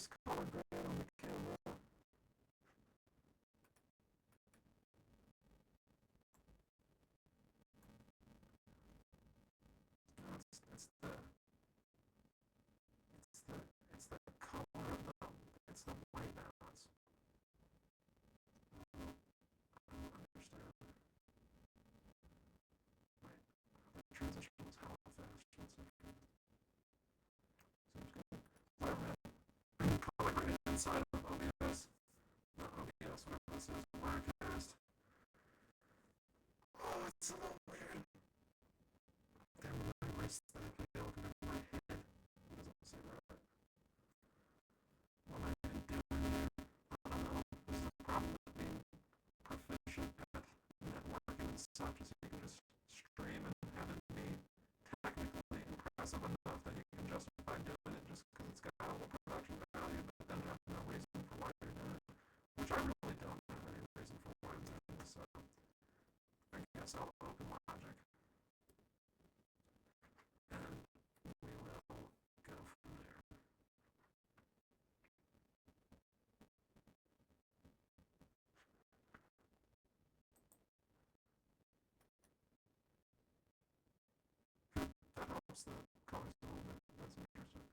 this color grade on the camera. No, it's the color of it's the white balance. I don't understand. Wait, the transition was how fast? One second. Seems good. Whatever. Color grade inside of OBS. Not OBS, whatever this is. Wirecast. Oh, it's a little weird. Damn, my wrist aesthetically looking at my head. It doesn't seem right. What am I doing here? I don't know. This is the problem with being proficient at networking and such, is you can just stream and have it be technically impressive enough that you can justify doing it just because it's got all the production value, but then have no reason for why you're doing it, which I really don't have any reason for why I'm doing it, so I guess I'll open Logic and we will go from there. That helps the colors a little bit. That's interesting.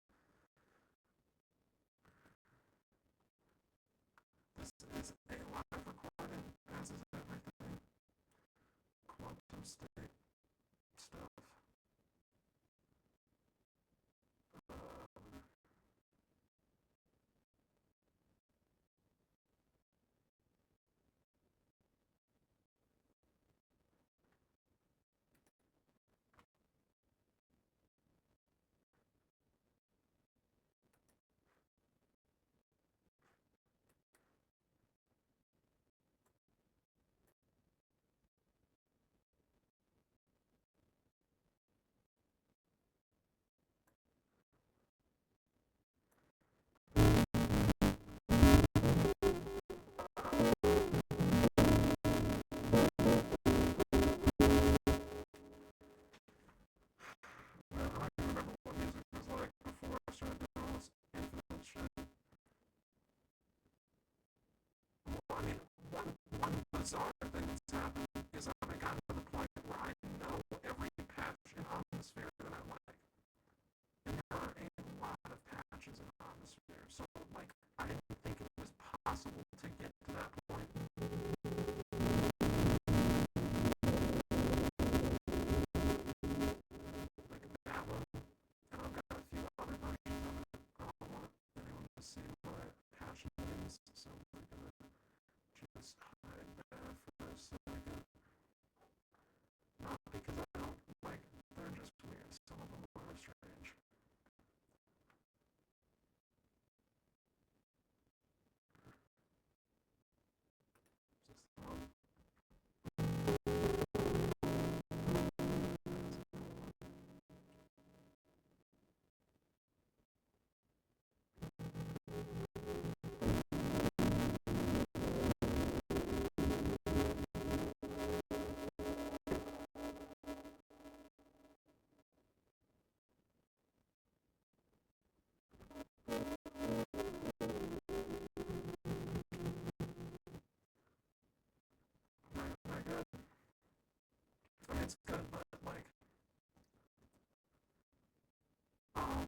This is a live recording, as is everything. Quantum state stuff. Well, I don't remember what music was like before I started doing all this infinite shit. Well, I mean, one bizarre thing that's happened is I've gotten to the point where I know every patch in Omnisphere that I like. And there are a lot of patches in Omnisphere, so, like, I didn't think it was possible to get to that point. Like that one, and I've got a few other versions of it. I don't want anyone to see my patch names, so we're gonna just hide that for a second. Not because I don't like, they're just weird. Some of them are strange. Is this the one? Not good. I mean, it's good, but like, um,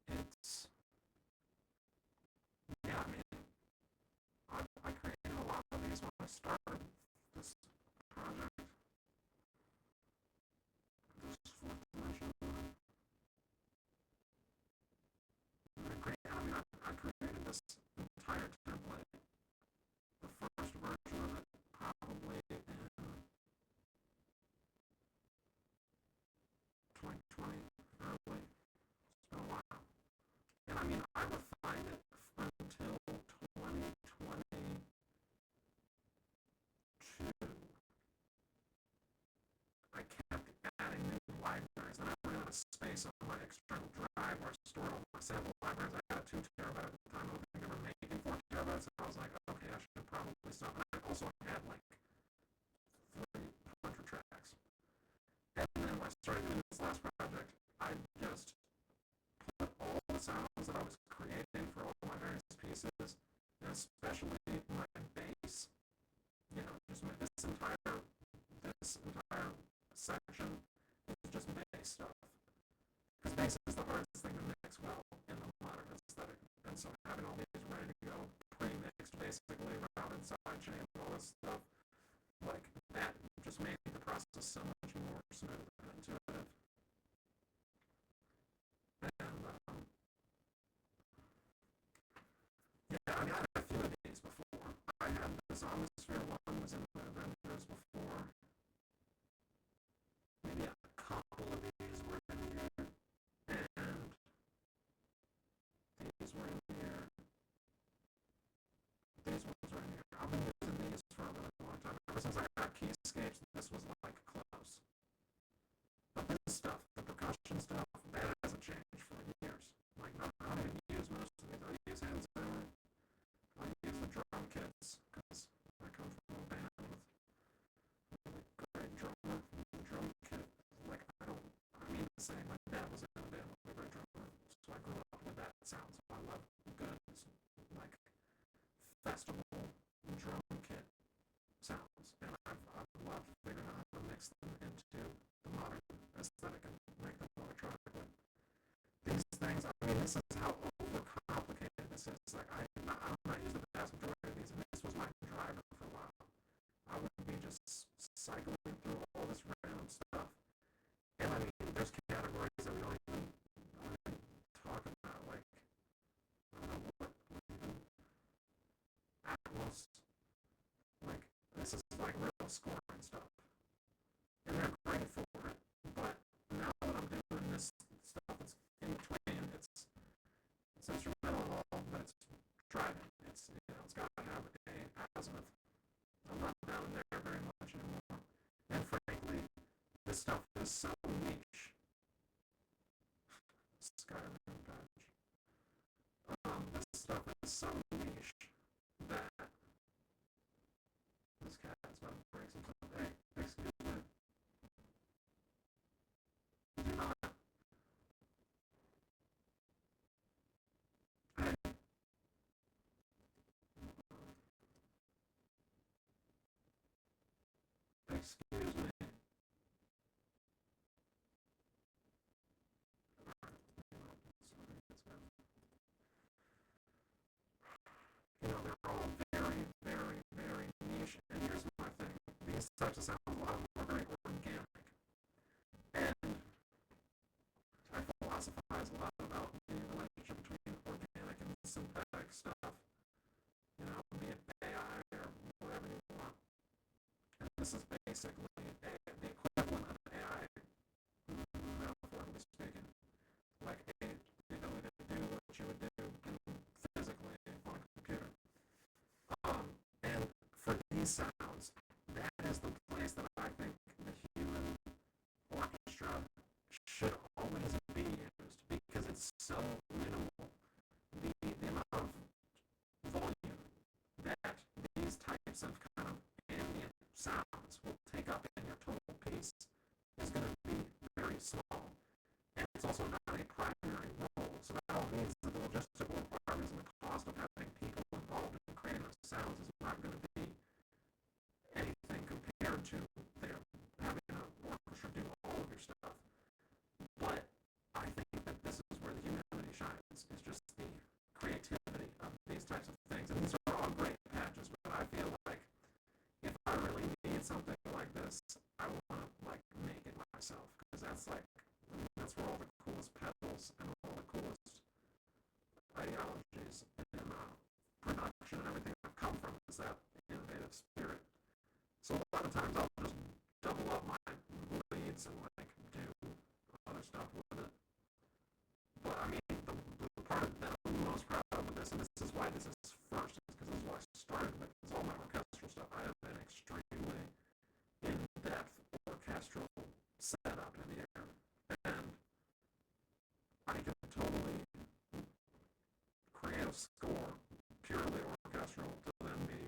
it's, yeah, I mean, I created a lot of these when I started this project, this fourth dimension. I created this entire template, the first version of it, probably in 2020, early. It's been a while. And I mean, I refined it until 2022. I kept adding new libraries, and I ran out of space on my external drive where I stored all my sample libraries. I had 2 terabytes at the time. I don't think they were making 4 terabytes, and I was like, okay, I should probably stop. And I also had like 300 tracks. And then I started doing this last project, I just put all the sounds that I was creating for all my various pieces, and especially my bass, just this entire section is just bass stuff. Because bass is the hardest thing to mix well in the modern aesthetic. And so having all these ready to go, pre-mixed basically, routed sidechain, all this stuff, like that just made the process so much more smooth and intuitive. And yeah, I mean, I had a few of these before. I had this Atmosphere one was in the Avengers before. Maybe a couple of these were in here, and these were in here. These ones were in here. I've been using these for a really long time. Ever since I got keyscapes, this was like close. But this stuff, the percussion stuff, that hasn't changed for years. Like, I don't even use most of these. I use hand hammer. I use the drum kits, because I come from a band with a really great drummer. The drum kit, like, I mean to say, my dad was in a band with a great drummer, so I grew up with that sound. So I love good, like, festival drum kit sounds, and I've loved figuring out how to mix them into the modern aesthetic and make them electronically. These things, I mean, this is how overcomplicated this is. Like, I'm not using the vast majority of these, and this was my driver for a while. I would be just cycling through all this random stuff, and I mean, there's categories that we don't even talk about, like, I don't know what even Atmos, like, this is like real scoring stuff, and they're great for it, but now that I'm doing this stuff that's in between, it's instrumental and all, but it's driving. It's got to have a azimuth. I'm not down there very much anymore, and frankly, this stuff is so niche. Skyrim patch. This stuff is so niche that this cat's about to break some stuff. Hey, excuse me. Do not. Hey. Excuse me. They're all very, very, very niche. And here's my thing. These types of sounds, a lot of them are very organic. And I philosophize a lot about the relationship between organic and synthetic stuff. Be it AI or whatever you want. And this is basically the equivalent of AI, metaphorically speaking. Like the ability to do what you would do physically on a computer. And for these sounds, that is the place that I think the human orchestra should always be used, because it's so minimal. The amount of volume that these types of kind of ambient sounds will take up in your total piece is going to be very small. And it's also not a primary role. So that all means that the logistical requirements and the cost of having people involved in creating those sounds is not going to be anything compared to having an orchestra do all of your stuff. But I think that this is where the humanity shines, is just the creativity of these types of things. And these are all great patches, but I feel like if I really need something like this, I want to like make it myself, because that's where all the coolest pedals and all the coolest ideologies in production and everything have come from, is that innovative spirit. So a lot of times I'll just double up my leads and like do other stuff with it. But I mean, the part that I'm most proud of with this, and this is why this is first, is because this is what I started with, is all my orchestral stuff. I have an extremely in-depth orchestral setup in the air, and I can totally create a score purely orchestral to then be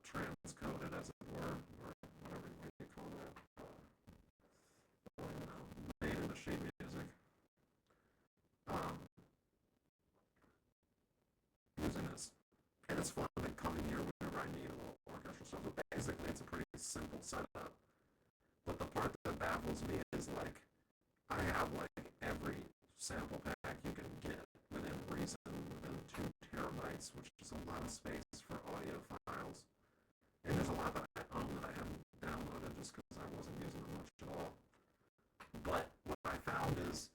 transcoded, as it were, or whatever you call that. I don't even know. using this. And it's fun to come in here whenever I need a little orchestral stuff. But basically, it's a pretty simple setup. But the part that baffles me is like, I have like every sample pack you can get within reason, within 2 terabytes, which is a lot of space for audio files. And there's a lot that I own that I haven't downloaded just because I wasn't using them much at all. But what I found is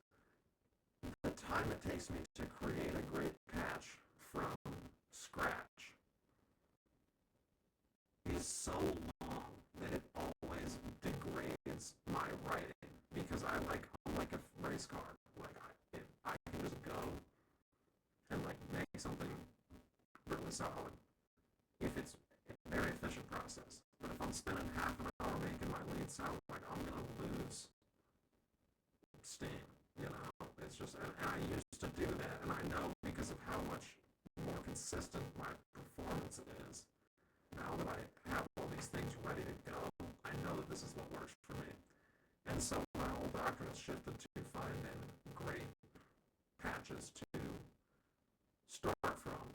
the time it takes me to create a great patch from scratch is so long that it always degrades my writing, because I'm like a race car. Like I can just go and like make something really solid if it's a very efficient process. But if I'm spending half an hour making my lead sound, like I'm gonna lose steam. You know, it's just, and I used to do that, and I know because of how much more consistent my performance is. Now that I have all these things ready to go, I know that this is what works for me. And so my whole doctrine has shifted to finding great patches to start from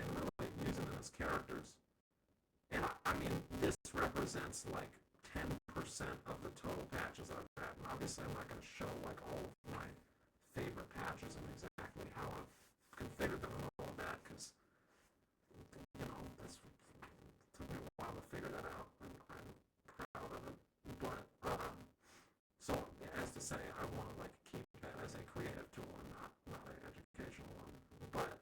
and really using them as characters. And I mean, this represents like 10% of the total patches I've had. And obviously I'm not going to show like all of my favorite patches and exactly how I've configured them and all of that, because, you know, this took me a while to figure that out, and I'm proud of it. But, so as to say, I want to like keep that as a creative tool and not an educational one. But,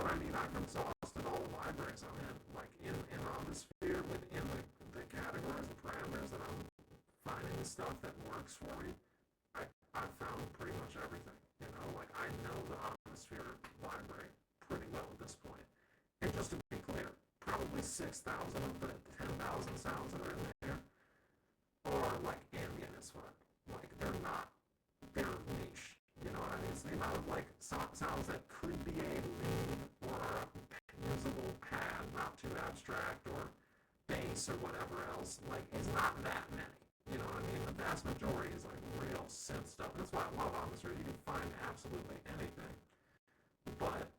I mean, I've exhausted all the libraries I'm in, like in Omnisphere, within the categories, the parameters that I'm finding the stuff that works for me. I've found pretty much everything, you know, like I know the Omnisphere library pretty well at this point. And just to be clear, probably 6,000 of the 10,000 sounds that are in there are like ambient as fuck. Like they're niche. You know what I mean? It's the amount of like sounds that could be a lead or a usable pad, not too abstract, or bass or whatever else, like is not that many. You know what I mean? The vast majority is like real synth stuff. That's why I love Omnisphere. You can find absolutely anything. But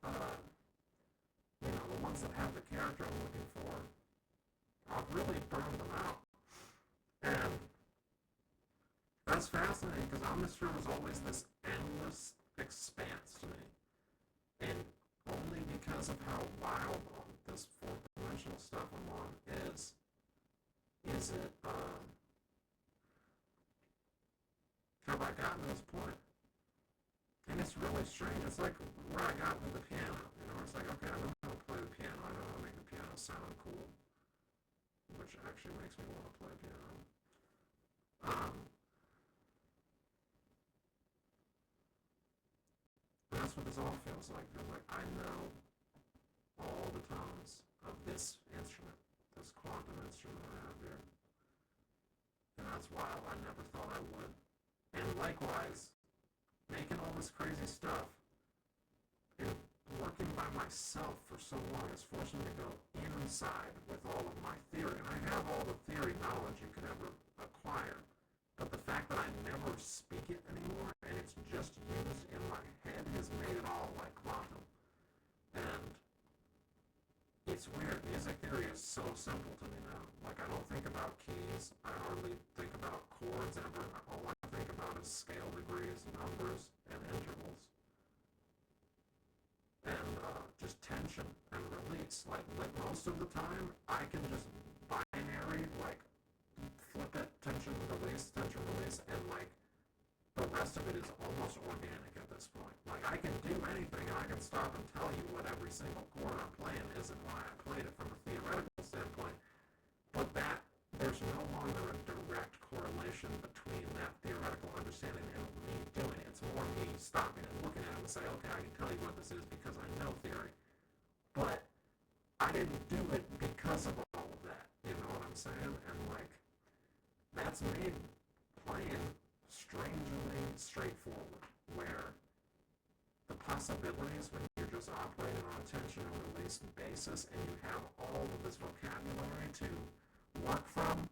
you know, the ones that have the character I'm looking for, I've really burned them out. And that's fascinating, because Omnisphere was always this endless expanse to me. And only because of how wild this fourth-dimensional stuff I'm on is it, have I gotten to this point? And it's really strange. It's like where I got with the piano. You know, it's like, okay, I know how to play the piano. I know how to make the piano sound cool, which actually makes me want to play piano. And that's what this all feels like. Feels like I know all the tones of this instrument, this quantum instrument I have here. And that's wild. I never thought I would. And likewise, making all this crazy stuff and working by myself for so long has forced me to go inside with all of my theory. And I have all the theory knowledge you could ever acquire. But the fact that I never speak it anymore and it's just used in my head has made it all like quantum. And it's weird. Music theory is so simple to me now. Like, I don't think about keys. I hardly think about chords ever. All I think about is scale degrees, numbers, and intervals. And just tension and release. Like most of the time, I can just binary, like, flip it, tension, release, and like, the rest of it is almost organic at this point. Like, I can do anything, and I can stop and tell you what every single chord I'm playing is and why I played it from a theoretical standpoint. But that, there's no longer a direct correlation between that theoretical understanding and me doing it. It's more me stopping and looking at it and say, okay, I can tell you what this is because I know theory. But I didn't do it because of all of that. You know what I'm saying? And like, that's made playing strangely straightforward, where the possibilities when you're just operating on a tension and release basis and you have all of this vocabulary to work from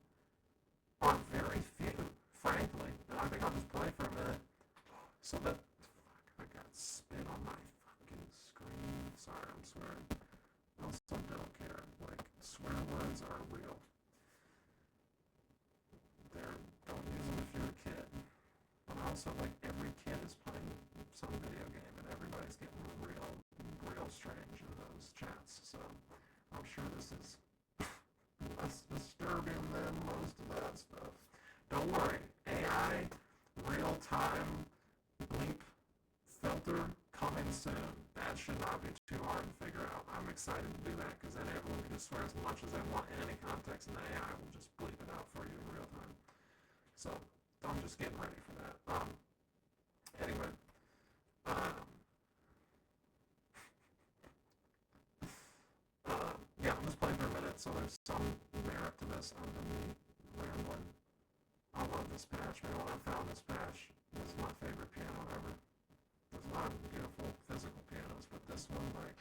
are very few, frankly. And I think I'll just play for a minute. So that, fuck, I got spit on my fucking screen. Sorry, I'm swearing. Also, don't care. Like, swear words are real. Don't use them if you're a kid. But also, like, every kid is playing some video game, and everybody's getting real strange in those chats. So, I'm sure this is less disturbing than most of that stuff. Don't worry. AI, real-time, bleep, filter, coming soon. That should not be too hard to figure out. I'm excited to do that, because then everyone can just swear as much as they want in any context, and the AI will just bleep it out for you in real time. So, I'm just getting ready for that. Anyway. Yeah, I'm just playing for a minute, so there's some merit to this other than me rambling. I love this patch, man. When I found this patch, this is my favorite piano ever. There's a lot of beautiful physical pianos, but this one, like,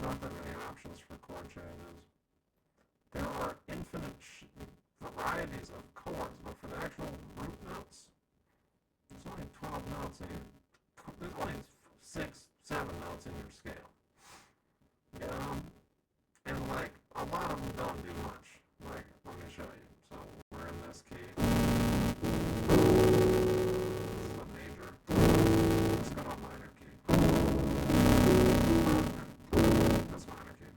not that many options for chord changes. There are infinite varieties of chords, but for the actual root notes, there's only 12 notes in your, there's only 6, 7 notes in your scale. You know? And like, a lot of them don't do much. Like, let me show you. So, we're in this key. This is a major. Let's go to a minor key. That's minor key.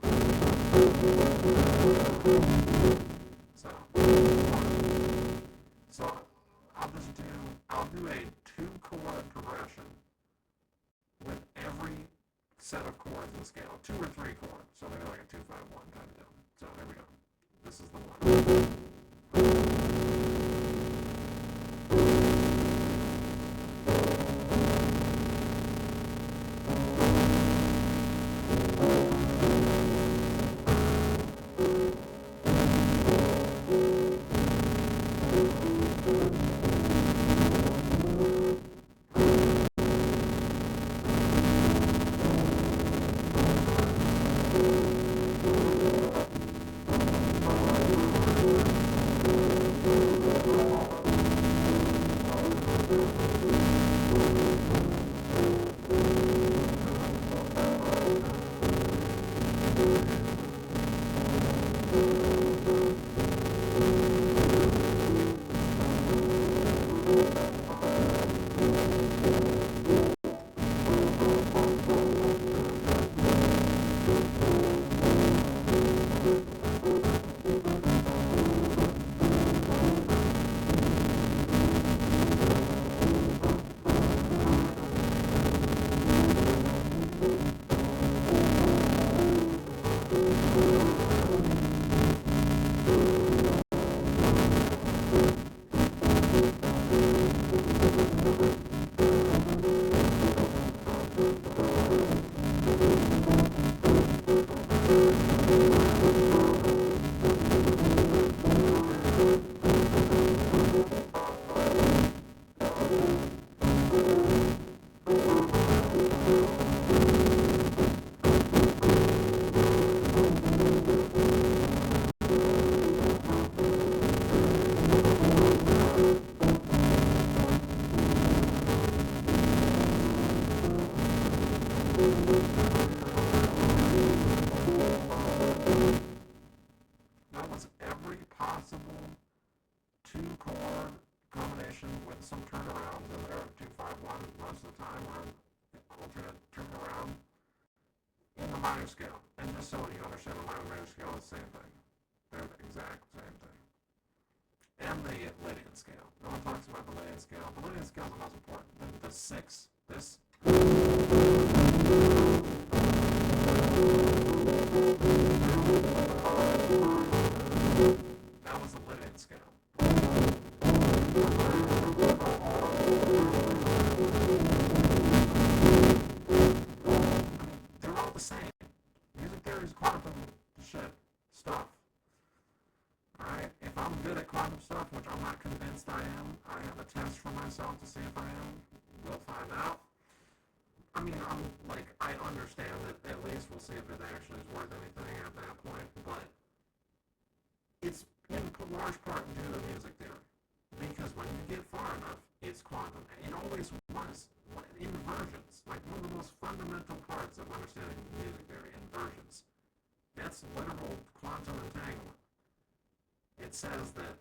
So I'll do a 2-chord progression with every set of chords in the scale, 2 or 3 chords, so maybe like a 2-5-1 kind of deal. So there we go. This is the one. That was every possible two-chord combination with some turnarounds in there, 2-5-1 most of the time, or alternate turnaround in the minor scale. And just so you understand, the minor and major scale is the same thing. They're the exact same thing. And the Lydian scale. No one talks about the Lydian scale. The Lydian scale is the most important. The six, this. That was the Lydian scale. They're all the same. Music theory is quantum shit stuff. Alright? If I'm good at quantum stuff, which I'm not convinced I am, I have a test for myself to see if I am. We'll find out. I mean, I understand it. At least we'll see if it actually is worth anything at that point. But it's in large part due to music theory. Because when you get far enough, it's quantum. It always was. Inversions. Like one of the most fundamental parts of understanding music theory, inversions. That's literal quantum entanglement. It says that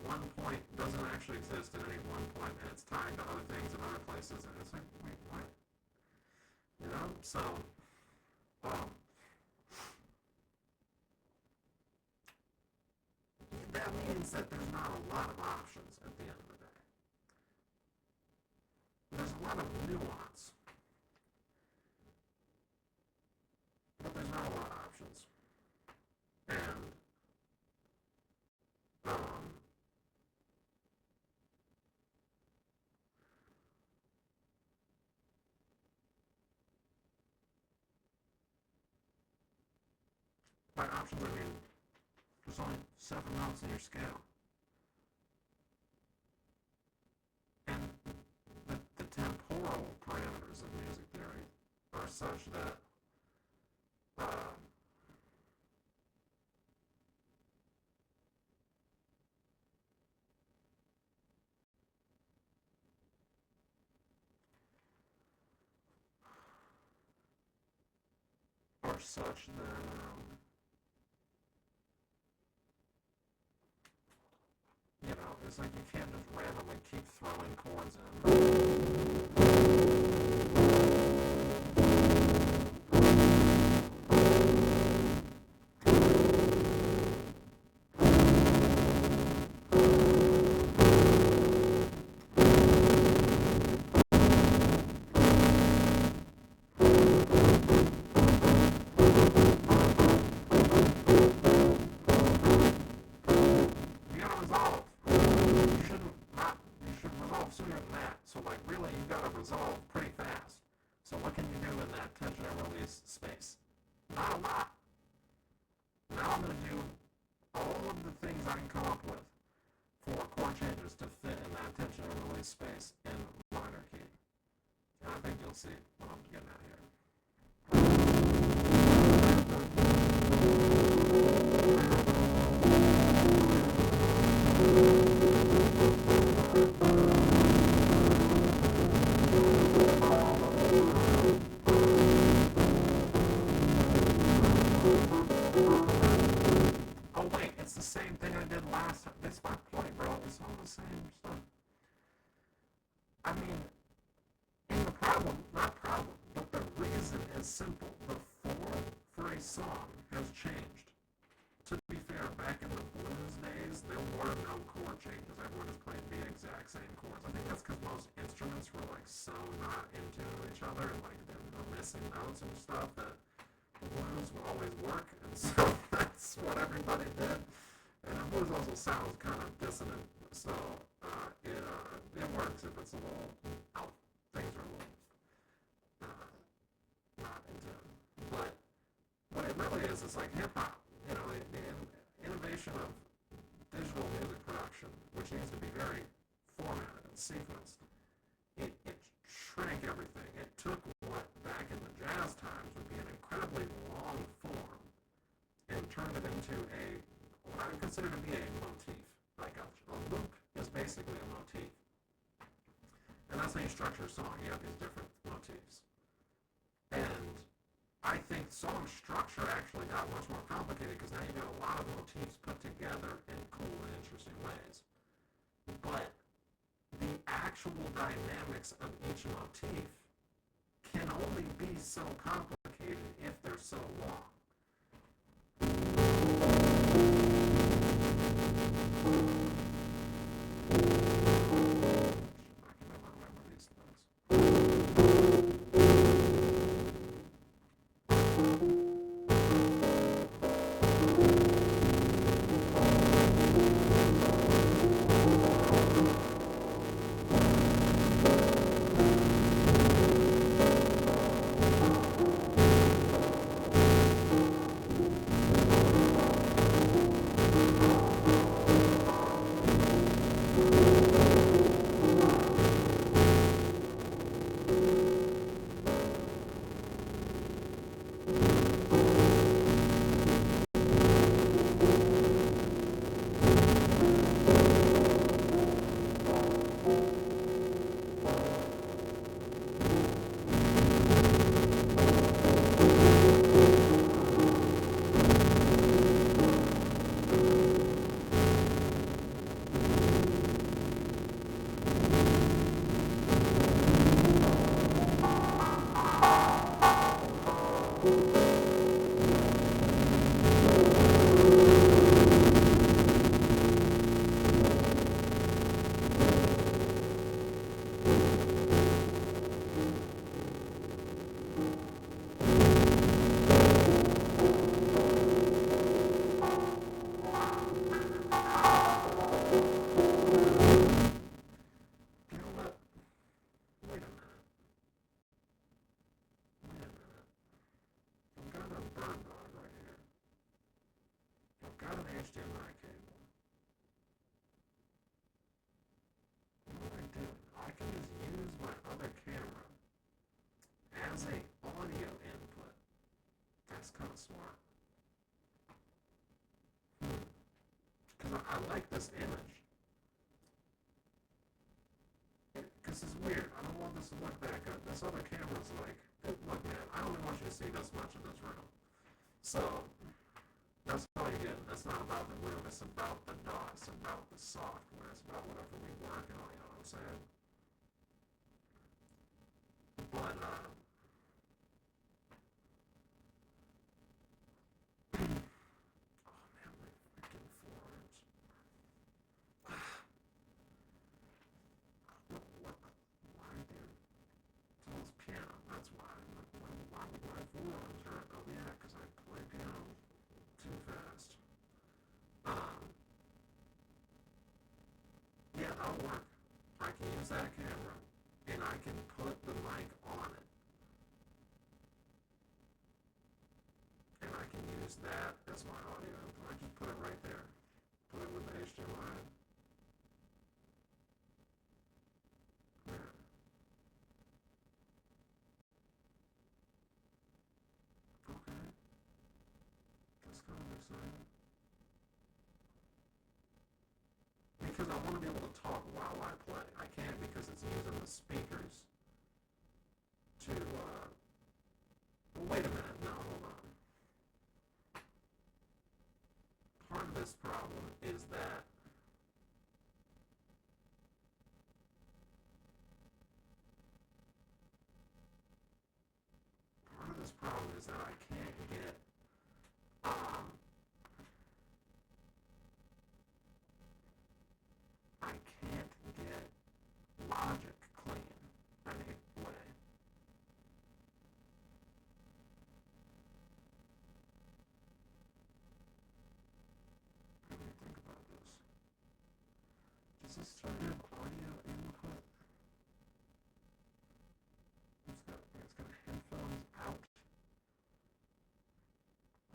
one point doesn't actually exist at any one point, and it's tied to other things in other places, and it's like, wait, what? You know? So, that means that there's not a lot of options at the end of the day. There's a lot of nuance, but there's not a lot of options. And, by options, I mean, there's only 7 notes in your scale. And the temporal parameters of music theory are such that you know, it's like you can't just randomly keep throwing chords space. Not a lot. Now I'm going to do all of the things I can come up with for chord changes to fit in that tension and release space in minor key. And I think you'll see what I'm getting at here. as simple. The form for a song has changed. To be fair, back in the blues days, there were no chord changes. Everyone just played the exact same chords. I think that's because most instruments were like so not into each other and like they were missing notes and stuff that the blues would always work, and so that's what everybody did. And the blues also sounds kind of dissonant, so it works if it's a little out. Things are a little not in tune. But what it really is like hip hop. You know, the innovation of digital music production, which needs to be very formatted and sequenced, it shrank everything. It took what back in the jazz times would be an incredibly long form and turned it into what I would consider to be a motif. Like a loop is basically a motif. And that's how you structure a song. You have these different motifs. And I think song structure actually got much more complicated because now you got a lot of motifs put together in cool and interesting ways. But the actual dynamics of each motif can only be so complicated if they're so long. I can never remember these things. Smart. Because I like this image. Because it's weird. I don't want this to look that good. This other camera's like, look man, I only want you to see this much of this room. So, that's all you get. It's not about the room, it's about the DAW, it's about the software, it's about whatever we work on, you know what I'm saying? But, work. I can use that camera and I can put the mic on it. And I can use that as my audio input. I just put it right there. Put it with the HDMI. Yeah. Okay. That's kind of exciting. Because I want to be able to talk while I play. I can't because it's using the speakers to, well, wait a minute, no, hold on. Part of this problem is that part of this this still have audio input? It's got headphones out.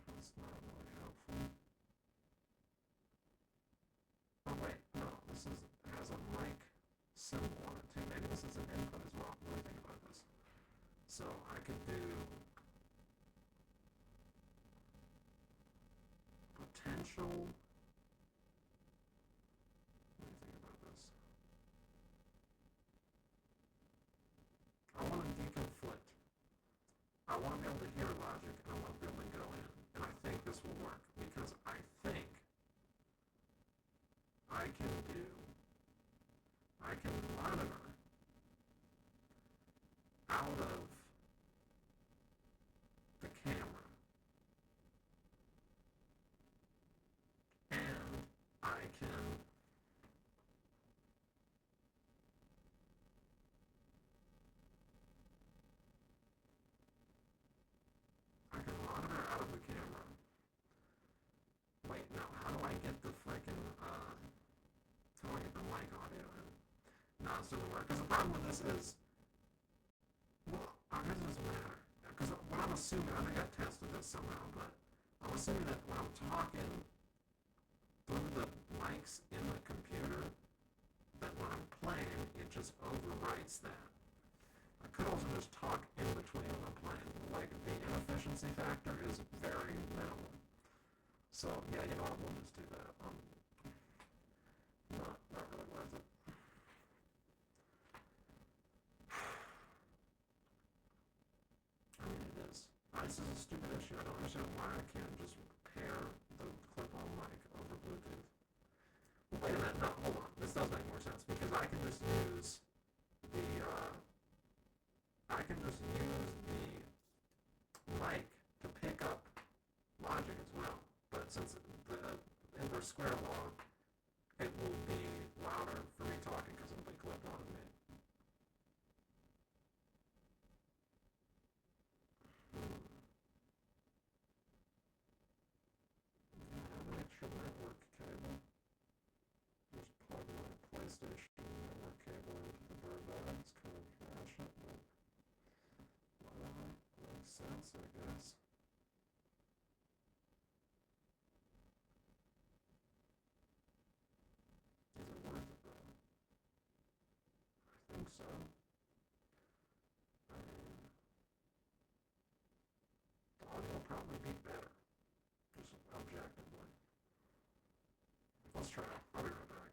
That's not really helpful. Oh wait, no, this is has a mic symbol on it too. Maybe this is an input as well. What do you think about this? So I could do potential. What do you think about this? I want to deconflict. I want to be able to hear logic and I want to be able to go in. And I think this will work because I think I can monitor out of the camera and I can monitor out of the camera. Wait, no, how do I get the freaking how do I get the mic audio in? No, it's doesn't work. Because the problem with this is, well, I guess it doesn't matter. Because what I'm assuming, I think I tested this somehow, but I'm assuming that when I'm talking through the mics in the computer, that when I'm playing, it just overwrites that. I could also just talk in between when I'm playing. Like, the inefficiency factor is very minimal. So, yeah, you know what, we'll just do that. Not really worth it. I mean, it is. This is a stupid issue. I don't understand why I can't just pair the clip-on mic over Bluetooth. Well, wait a minute. No, hold on. This does make more sense because I can just use the mic to pick up logic as well. But since the inverse square law, it will be louder for me talking because it'll be clipped on me. I have an extra network cable. Just plug my PlayStation network cable into the bird bag. It's kind of ratchet, but whatever. Makes sense, I guess. Is it worth it though? I think so. I mean, the audio will probably be better, just objectively. Let's try it. I'll be right back.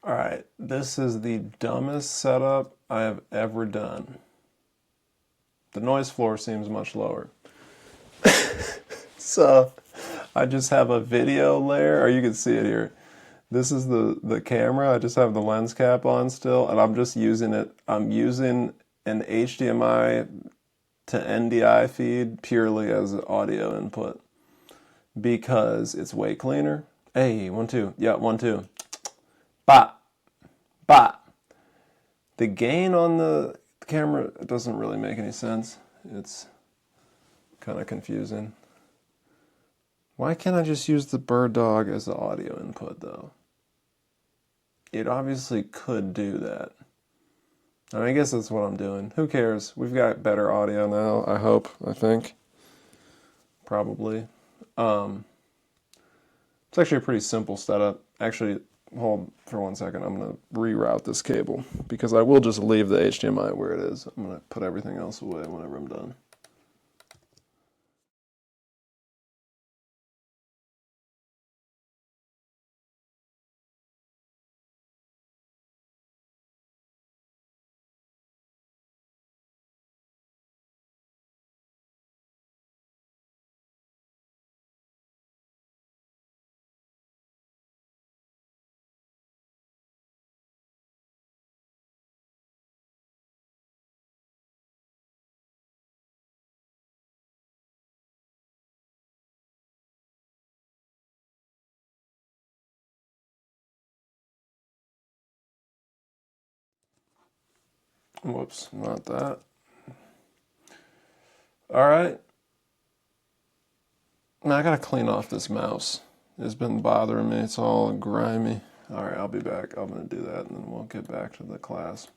Alright, this is the dumbest setup I have ever done. The noise floor seems much lower. So, I just have a video layer, or you can see it here. This is the camera, I just have the lens cap on still, and I'm just using it. I'm using an HDMI to NDI feed purely as an audio input because it's way cleaner. Hey, 1, 2. Yeah, 1, 2. Bop. Bop. The gain on the camera doesn't really make any sense. It's kind of confusing. Why can't I just use the bird dog as the audio input though? It obviously could do that. I guess that's what I'm doing. Who cares? We've got better audio now, I hope, I think. Probably. It's actually a pretty simple setup. Actually, hold for 1 second. I'm going to reroute this cable because I will just leave the HDMI where it is. I'm going to put everything else away whenever I'm done. Whoops, not that. All right. Now I gotta clean off this mouse. It's been bothering me. It's all grimy. All right, I'll be back. I'm gonna do that, and then we'll get back to the class.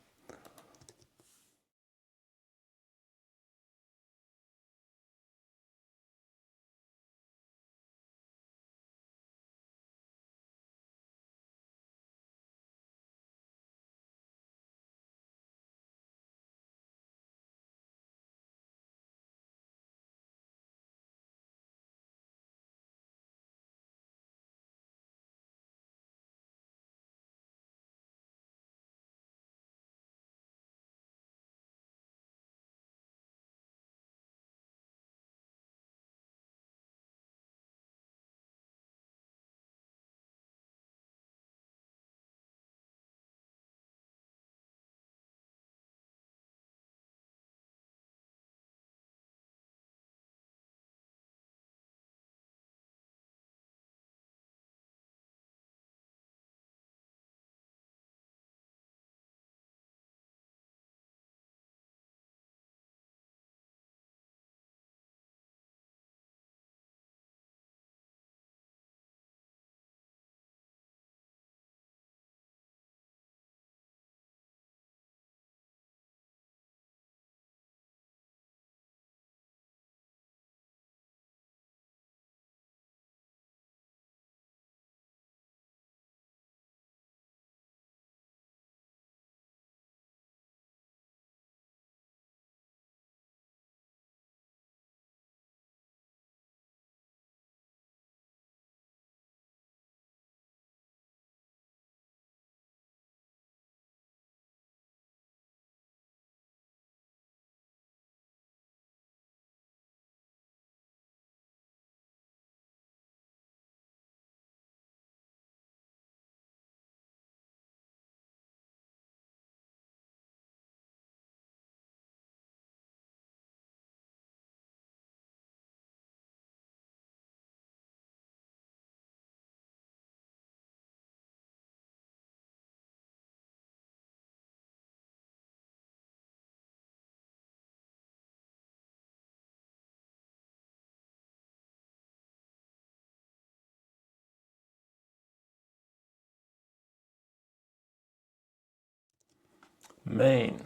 Main.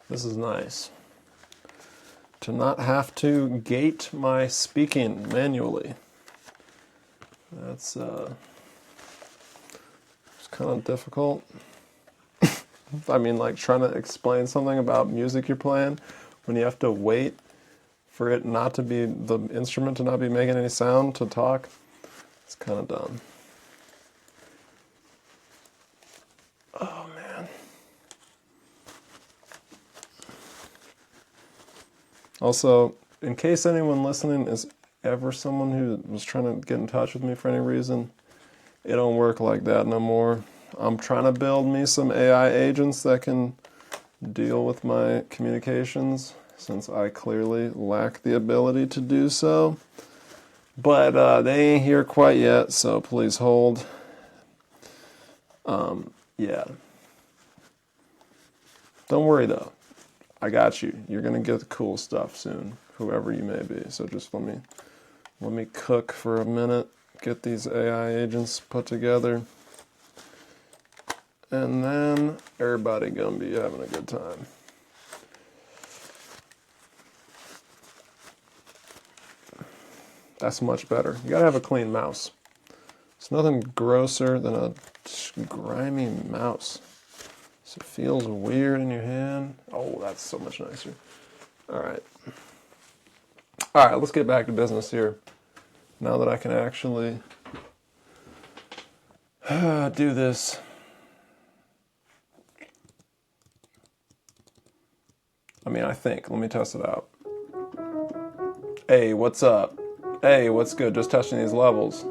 This is nice. To not have to gate my speaking manually. That's it's kind of difficult. I mean, like trying to explain something about music you're playing when you have to wait for it not to be, the instrument to not be making any sound to talk. It's kind of dumb. Also, in case anyone listening is ever someone who was trying to get in touch with me for any reason, it don't work like that no more. I'm trying to build me some AI agents that can deal with my communications, since I clearly lack the ability to do so. But they ain't here quite yet, so please hold. Yeah. Don't worry though. I got you. You're gonna get the cool stuff soon, whoever you may be. So just let me cook for a minute, get these AI agents put together, and then everybody gonna be having a good time. That's much better. You gotta have a clean mouse. There's nothing grosser than a grimy mouse. So it feels weird in your hand. Oh, that's so much nicer. All right, let's get back to business here. Now that I can actually do this. I mean, I think. Let me test it out. Hey, what's up? Hey, what's good? Just testing these levels.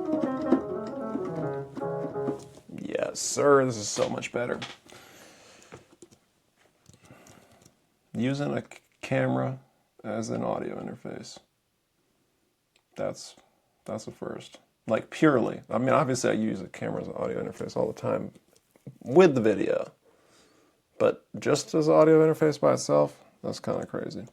Yes, sir. This is so much better. Using a camera as an audio interface. That's a first. Like purely. I mean, obviously I use a camera as an audio interface all the time with the video. But just as audio interface by itself, that's kind of crazy.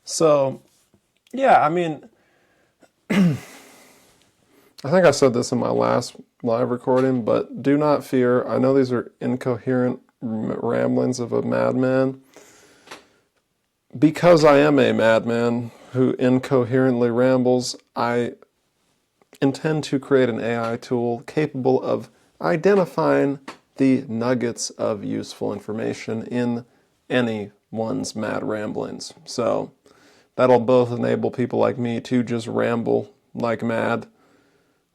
So, yeah, I mean, I think I said this in my last live recording, but do not fear. I know these are incoherent ramblings of a madman. Because I am a madman who incoherently rambles, I intend to create an AI tool capable of identifying the nuggets of useful information in anyone's mad ramblings. So that'll both enable people like me to just ramble like mad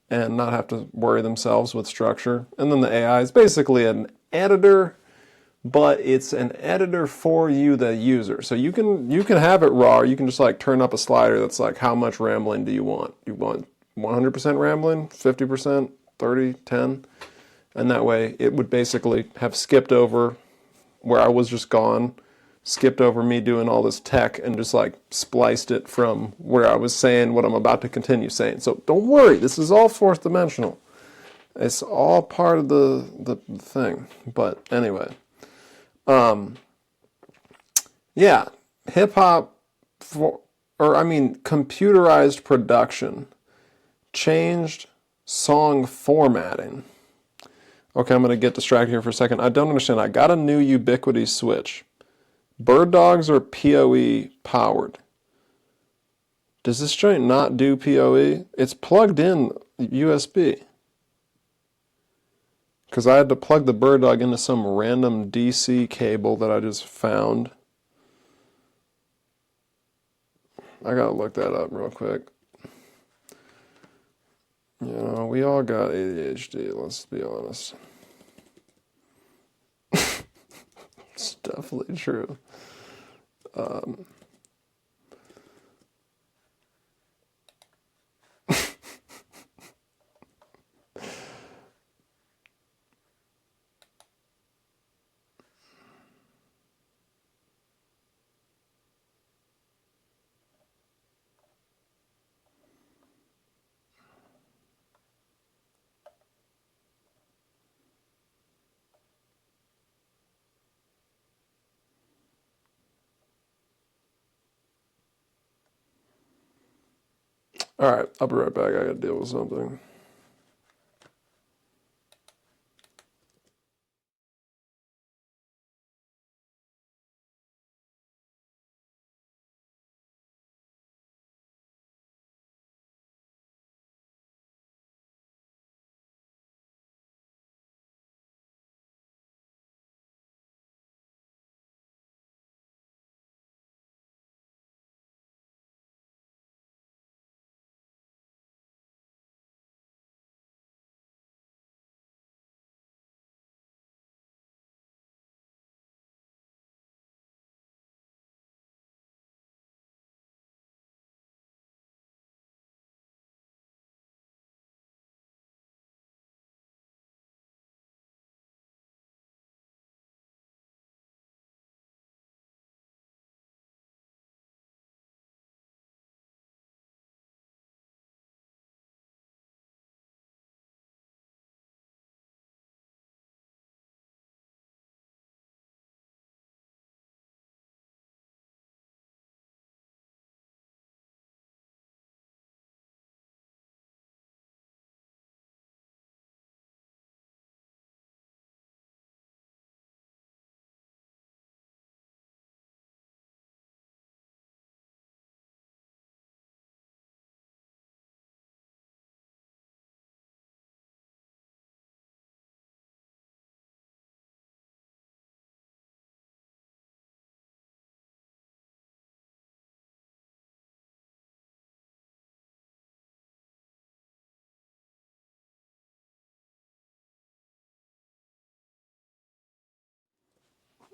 and not have to worry themselves with structure. And then the AI is basically an editor, but it's an editor for you, the user. So you can have it raw. You can just like turn up a slider that's like, how much rambling do you want? You want 100% rambling, 50%, 30, 10? And that way it would basically have skipped over where I was just gone, skipped over me doing all this tech, and just like spliced it from where I was saying what I'm about to continue saying. So don't worry, this is all fourth dimensional. It's all part of the thing. But anyway, yeah, hip hop, computerized production changed song formatting. Okay, I'm going to get distracted here for a second. I don't understand. I got a new ubiquity switch. Bird dogs are PoE powered. Does this joint not do PoE? It's plugged in USB. Because I had to plug the bird dog into some random DC cable that I just found. I gotta look that up real quick. You know, we all got ADHD, let's be honest. It's definitely true. Alright, I'll be right back. I gotta deal with something.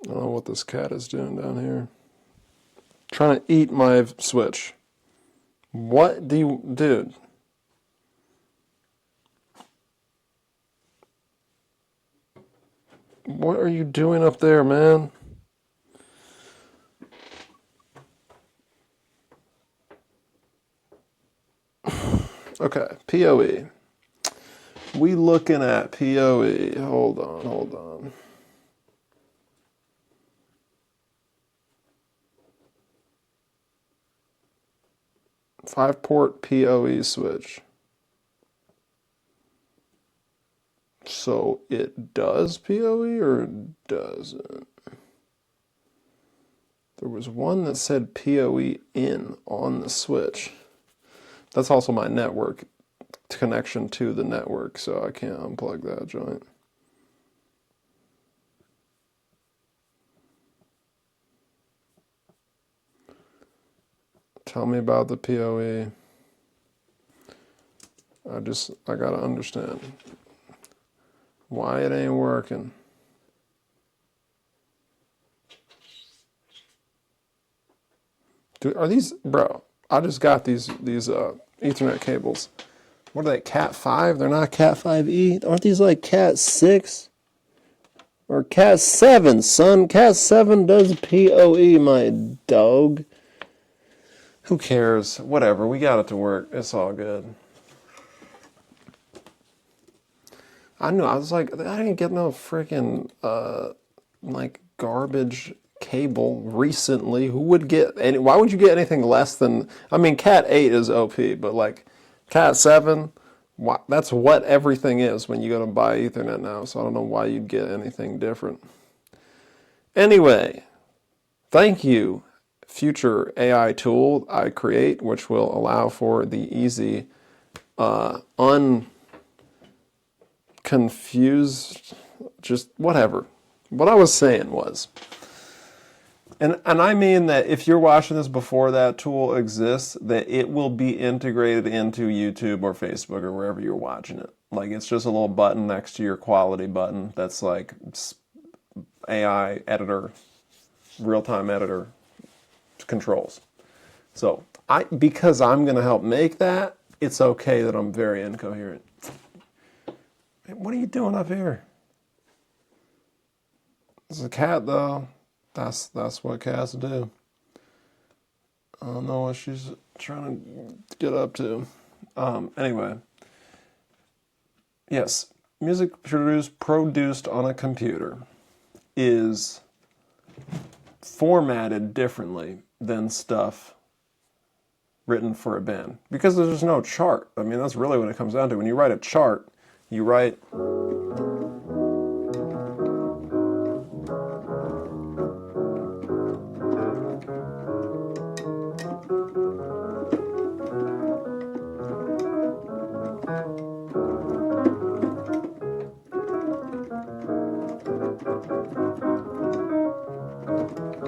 I don't know what this cat is doing down here. Trying to eat my switch. What do you... Dude. What are you doing up there, man? Okay, POE. We looking at POE. Hold on. 5-port POE switch. So it does POE or it doesn't? There was one that said POE in on the switch. That's also my network connection to the network, so I can't unplug that joint. Tell me about the POE. I gotta understand why it ain't working. Dude, are these, bro? I just got these Ethernet cables. What are they? Cat 5? They're not Cat 5e. Aren't these like Cat 6 or Cat 7? Son, Cat 7 does POE, my dog. Who cares? Whatever. We got it to work. It's all good. I knew. I was like, I didn't get no freaking like garbage cable recently. Who would get any? Why would you get anything less than? I mean, Cat 8 is OP, but like Cat 7, that's what everything is when you go to buy Ethernet now. So I don't know why you'd get anything different. Anyway, thank you, future AI tool I create, which will allow for the easy, confused, just whatever. What I was saying was, and I mean that if you're watching this before that tool exists, that it will be integrated into YouTube or Facebook or wherever you're watching it. Like it's just a little button next to your quality button that's like AI editor, real-time editor controls. So because I'm going to help make that, it's okay that I'm very incoherent. What are you doing up here? It's a cat, though. That's what cats do. I don't know what she's trying to get up to. Anyway. Yes, music produced on a computer is formatted differently than stuff written for a band. Because there's no chart. I mean, that's really what it comes down to. When you write a chart, you write...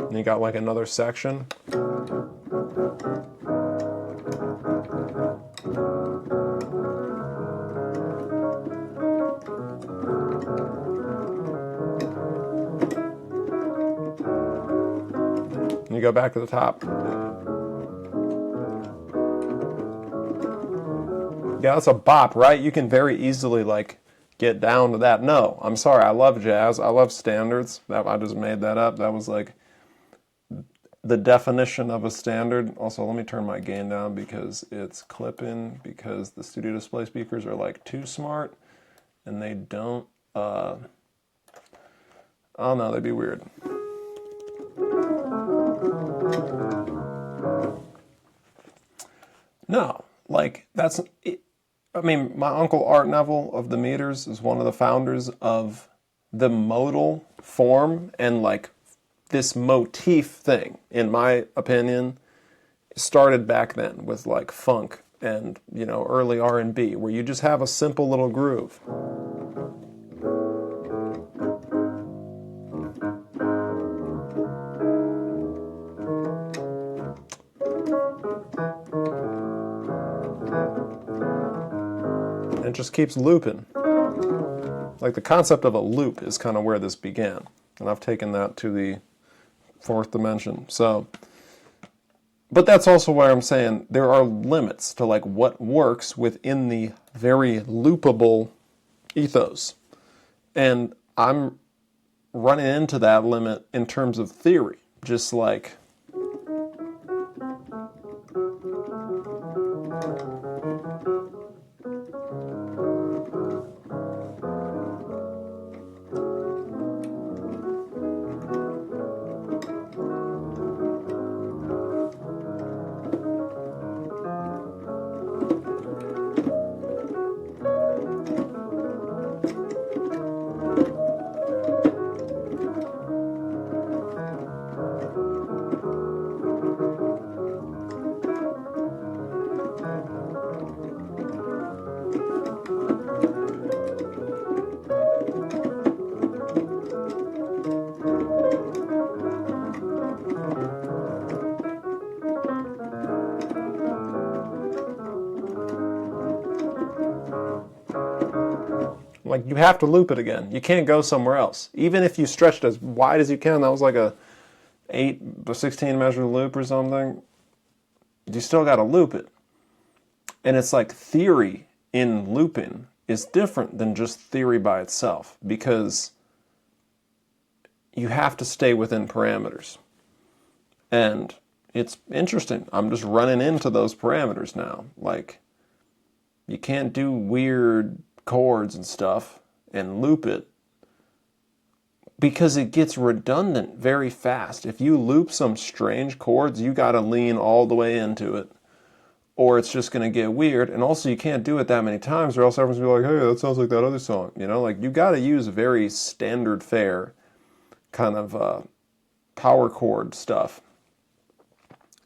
And you got like another section. And you go back to the top. Yeah, that's a bop, right? You can very easily like get down to that. No, I'm sorry. I love jazz. I love standards. I just made that up. That was like the definition of a standard. Also, let me turn my gain down because it's clipping, because the studio display speakers are like too smart and they don't, I don't know, they'd be weird. No, like that's, I mean, my uncle Art Neville of the Meters is one of the founders of the modal form, and like this motif thing, in my opinion, started back then with like funk and, you know, early R&B, where you just have a simple little groove. And it just keeps looping. Like the concept of a loop is kind of where this began. And I've taken that to the fourth dimension. So, but that's also why I'm saying there are limits to like what works within the very loopable ethos. And I'm running into that limit in terms of theory. Just like you have to loop it again. You can't go somewhere else. Even if you stretched as wide as you can, that was like a 16 measure loop or something, you still got to loop it. And it's like theory in looping is different than just theory by itself, because you have to stay within parameters. And it's interesting. I'm just running into those parameters now. Like, you can't do weird chords and stuff and loop it, because it gets redundant very fast. If you loop some strange chords, you got to lean all the way into it, or it's just going to get weird. And also, you can't do it that many times, or else everyone's going to be like, hey, that sounds like that other song. You know, like, you got to use very standard fare kind of power chord stuff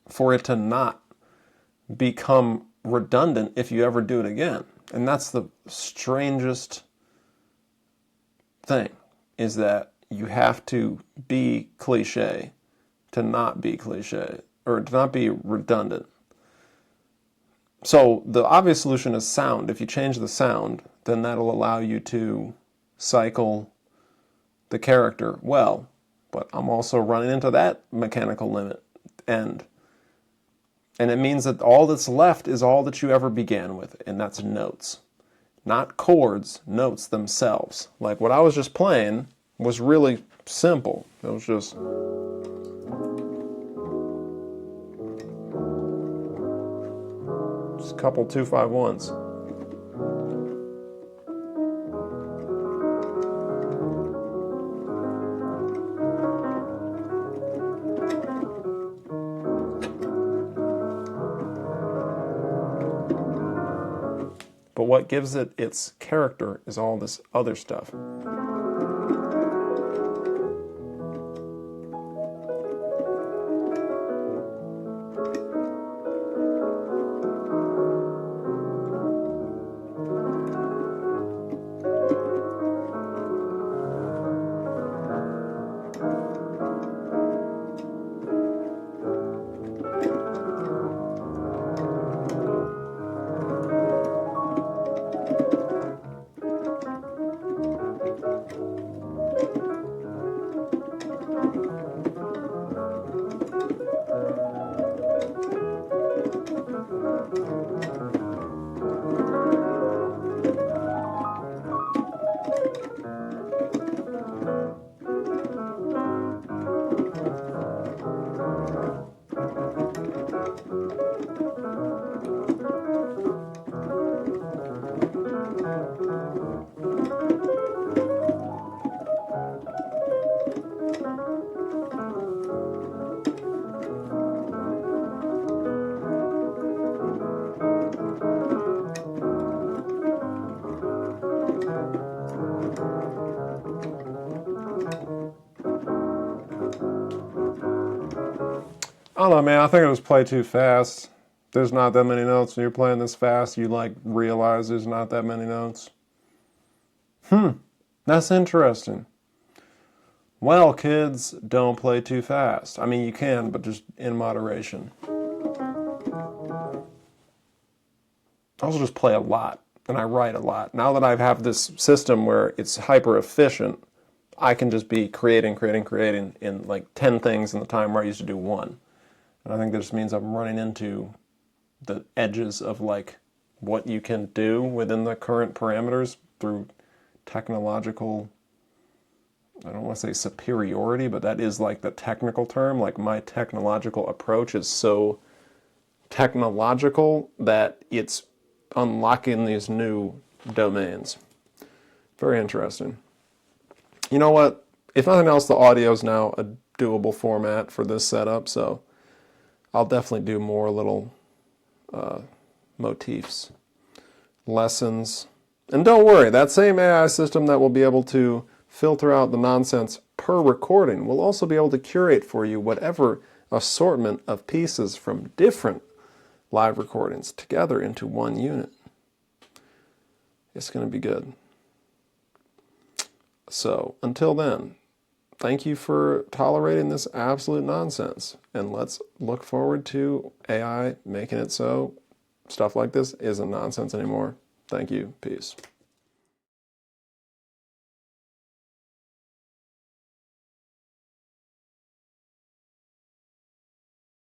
for it to not become redundant if you ever do it again. And that's the strangest thing, is that you have to be cliche to not be cliche, or to not be redundant. So the obvious solution is sound. If you change the sound, then that'll allow you to cycle the character well. But I'm also running into that mechanical limit. And it means that all that's left is all that you ever began with, and that's notes. Not chords, notes themselves. Like what I was just playing was really simple. It was just... a couple 2-5-1s. But what gives it its character is all this other stuff. I don't know, man. I think it was play too fast. There's not that many notes. When you're playing this fast, you like realize there's not that many notes. That's interesting. Well, kids, don't play too fast. I mean, you can, but just in moderation. I also just play a lot, and I write a lot. Now that I have this system where it's hyper efficient, I can just be creating in like 10 things in the time where I used to do one. And I think that just means I'm running into the edges of like what you can do within the current parameters through technological, I don't want to say superiority, but that is like the technical term. Like my technological approach is so technological that it's unlocking these new domains. Very interesting. You know what? If nothing else, the audio is now a doable format for this setup, so I'll definitely do more little motifs, lessons. And don't worry, that same AI system that will be able to filter out the nonsense per recording will also be able to curate for you whatever assortment of pieces from different live recordings together into one unit. It's going to be good. So until then, thank you for tolerating this absolute nonsense. And let's look forward to AI making it so stuff like this isn't nonsense anymore. Thank you. Peace.